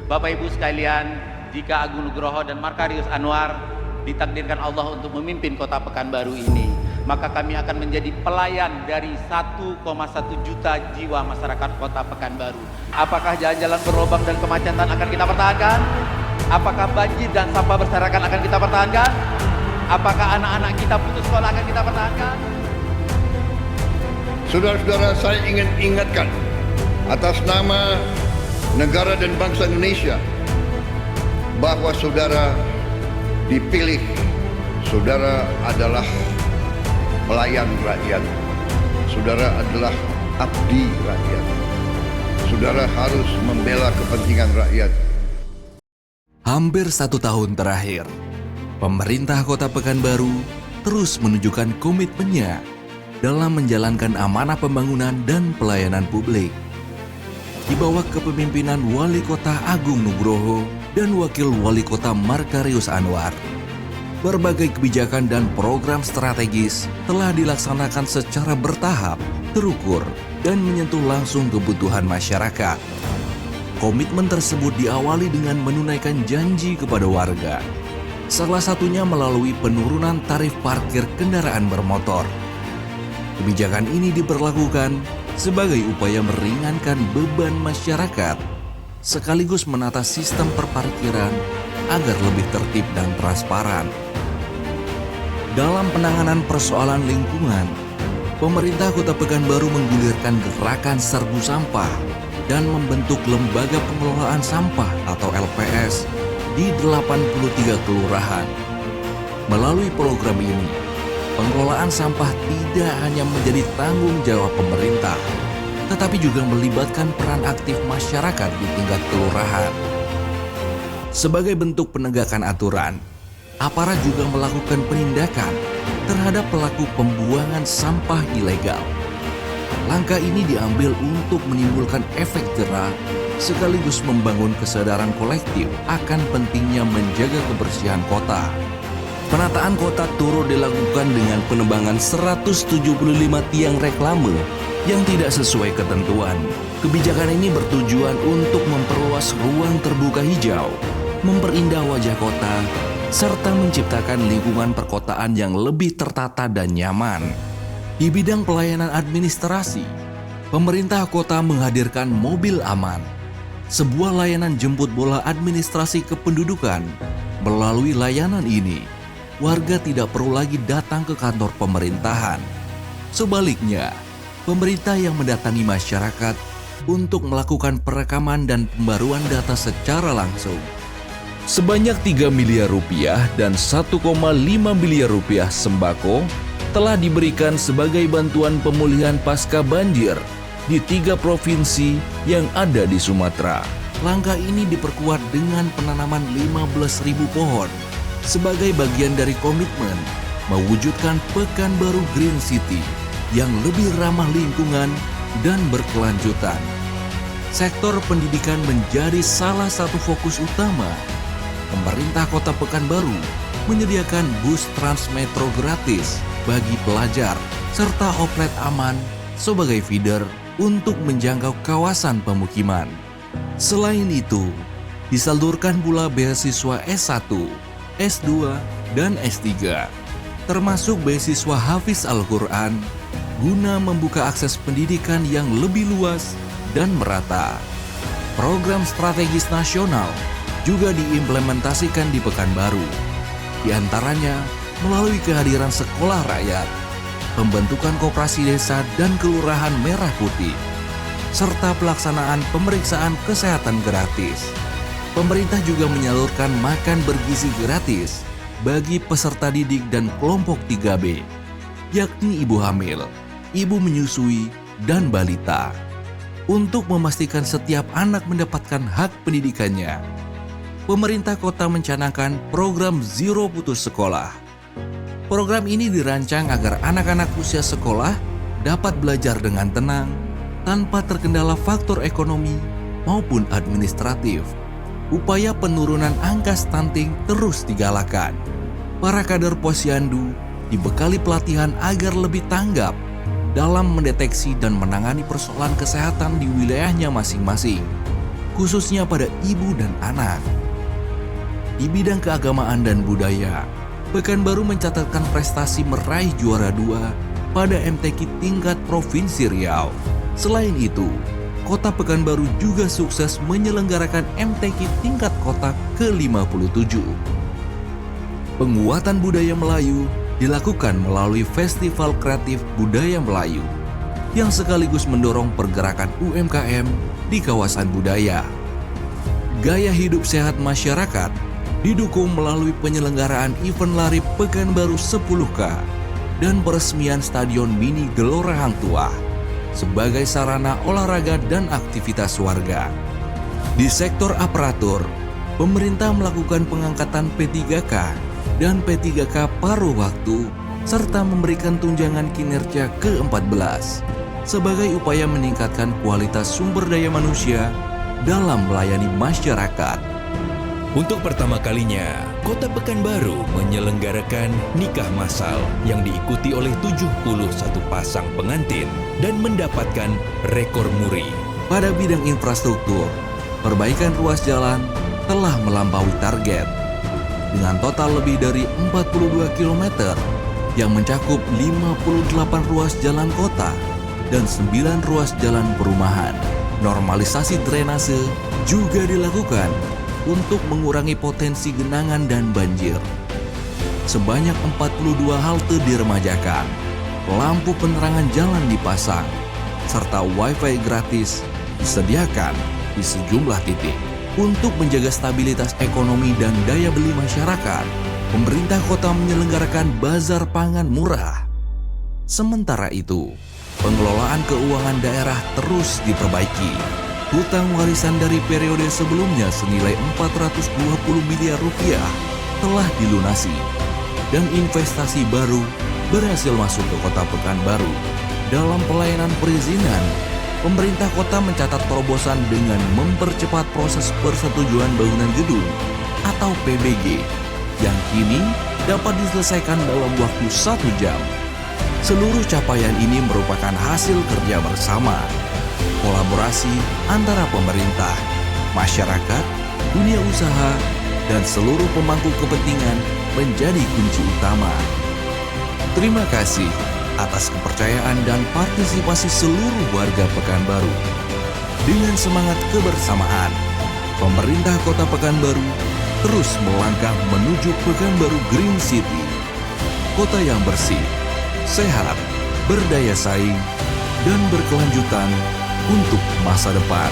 Bapak Ibu sekalian, jika Agung Nugroho dan Markarius Anwar ditakdirkan Allah untuk memimpin Kota Pekanbaru ini, maka kami akan menjadi pelayan dari 1,1 juta jiwa masyarakat Kota Pekanbaru. Apakah jalan-jalan berlubang dan kemacetan akan kita pertahankan? Apakah banjir dan sampah berserakan akan kita pertahankan? Apakah anak-anak kita putus sekolah akan kita pertahankan? Saudara-saudara, saya ingin ingatkan atas nama negara dan bangsa Indonesia bahwa saudara dipilih, saudara adalah pelayan rakyat, saudara adalah abdi rakyat, saudara harus membela kepentingan rakyat. Hampir 1 tahun terakhir, pemerintah Kota Pekanbaru terus menunjukkan komitmennya dalam menjalankan amanah pembangunan dan pelayanan publik. Di bawah kepemimpinan Wali Kota Agung Nugroho dan Wakil Wali Kota Markarius Anwar, berbagai kebijakan dan program strategis telah dilaksanakan secara bertahap, terukur, dan menyentuh langsung kebutuhan masyarakat. Komitmen tersebut diawali dengan menunaikan janji kepada warga. Salah satunya melalui penurunan tarif parkir kendaraan bermotor. Kebijakan ini diberlakukan sebagai upaya meringankan beban masyarakat, sekaligus menata sistem perparkiran agar lebih tertib dan transparan. Dalam penanganan persoalan lingkungan, pemerintah Kota Pekanbaru menggulirkan gerakan serbu sampah dan membentuk Lembaga Pengelolaan Sampah atau LPS di 83 kelurahan. Melalui program ini, pengelolaan sampah tidak hanya menjadi tanggung jawab pemerintah, tetapi juga melibatkan peran aktif masyarakat di tingkat kelurahan. Sebagai bentuk penegakan aturan, aparat juga melakukan penindakan terhadap pelaku pembuangan sampah ilegal. Langkah ini diambil untuk menimbulkan efek jera sekaligus membangun kesadaran kolektif akan pentingnya menjaga kebersihan kota. Penataan kota turut dilakukan dengan penebangan 175 tiang reklame yang tidak sesuai ketentuan. Kebijakan ini bertujuan untuk memperluas ruang terbuka hijau, memperindah wajah kota, serta menciptakan lingkungan perkotaan yang lebih tertata dan nyaman. Di bidang pelayanan administrasi, pemerintah kota menghadirkan Mobil Aman, sebuah layanan jemput bola administrasi kependudukan. Melalui layanan ini, warga tidak perlu lagi datang ke kantor pemerintahan. Sebaliknya, pemerintah yang mendatangi masyarakat untuk melakukan perekaman dan pembaruan data secara langsung. Sebanyak 3 miliar rupiah dan 1,5 miliar rupiah sembako telah diberikan sebagai bantuan pemulihan pasca banjir di 3 provinsi yang ada di Sumatera. Langkah ini diperkuat dengan penanaman 15.000 pohon sebagai bagian dari komitmen mewujudkan Pekanbaru Green City yang lebih ramah lingkungan dan berkelanjutan. Sektor pendidikan menjadi salah satu fokus utama. Pemerintah Kota Pekanbaru menyediakan bus Transmetro gratis bagi pelajar serta oplet aman sebagai feeder untuk menjangkau kawasan pemukiman. Selain itu, disalurkan pula beasiswa S1, S2, dan S3, termasuk beasiswa Hafiz Al-Quran, guna membuka akses pendidikan yang lebih luas dan merata. Program strategis nasional juga diimplementasikan di Pekanbaru, di antaranya melalui kehadiran sekolah rakyat, pembentukan koperasi desa dan kelurahan merah putih, serta pelaksanaan pemeriksaan kesehatan gratis. Pemerintah juga menyalurkan makan bergizi gratis bagi peserta didik dan kelompok 3B, yakni ibu hamil, ibu menyusui, dan balita. Untuk memastikan setiap anak mendapatkan hak pendidikannya, pemerintah kota mencanangkan program Zero Putus Sekolah. Program ini dirancang agar anak-anak usia sekolah dapat belajar dengan tenang, tanpa terkendala faktor ekonomi maupun administratif. Upaya penurunan angka stunting terus digalakan. Para kader posyandu dibekali pelatihan agar lebih tanggap dalam mendeteksi dan menangani persoalan kesehatan di wilayahnya masing-masing. khususnya pada ibu dan anak. Di bidang keagamaan dan budaya, Pekanbaru mencatatkan prestasi meraih juara 2 pada MTQ tingkat Provinsi Riau. Selain itu, Kota Pekanbaru juga sukses menyelenggarakan MTQ tingkat kota ke-57. Penguatan budaya Melayu dilakukan melalui Festival Kreatif Budaya Melayu yang sekaligus mendorong pergerakan UMKM di kawasan budaya. Gaya hidup sehat masyarakat didukung melalui penyelenggaraan event lari Pekanbaru 10K dan peresmian Stadion Mini Gelora Hang Tuah sebagai sarana olahraga dan aktivitas warga. Di sektor aparatur, pemerintah melakukan pengangkatan P3K dan P3K paruh waktu serta memberikan tunjangan kinerja ke-14 sebagai upaya meningkatkan kualitas sumber daya manusia dalam melayani masyarakat. Untuk pertama kalinya, Kota Pekanbaru menyelenggarakan nikah massal yang diikuti oleh 71 pasang pengantin dan mendapatkan rekor muri. Pada bidang infrastruktur, perbaikan ruas jalan telah melampaui target dengan total lebih dari 42 km yang mencakup 58 ruas jalan kota dan 9 ruas jalan perumahan. Normalisasi drainase juga dilakukan untuk mengurangi potensi genangan dan banjir. Sebanyak 42 halte diremajakan, lampu penerangan jalan dipasang, serta wifi gratis disediakan di sejumlah titik. Untuk menjaga stabilitas ekonomi dan daya beli masyarakat, pemerintah kota menyelenggarakan bazar pangan murah. Sementara itu, pengelolaan keuangan daerah terus diperbaiki. Hutang warisan dari periode sebelumnya senilai 420 miliar rupiah telah dilunasi dan investasi baru berhasil masuk ke Kota Pekanbaru. Dalam pelayanan perizinan, pemerintah kota mencatat terobosan dengan mempercepat proses persetujuan bangunan gedung atau PBG yang kini dapat diselesaikan dalam waktu 1 jam. Seluruh capaian ini merupakan hasil kerja bersama, kolaborasi antara pemerintah, masyarakat, dunia usaha, dan seluruh pemangku kepentingan menjadi kunci utama. Terima kasih atas kepercayaan dan partisipasi seluruh warga Pekanbaru. Dengan semangat kebersamaan, pemerintah Kota Pekanbaru terus melangkah menuju Pekanbaru Green City, kota yang bersih, sehat, berdaya saing, dan berkelanjutan untuk masa depan.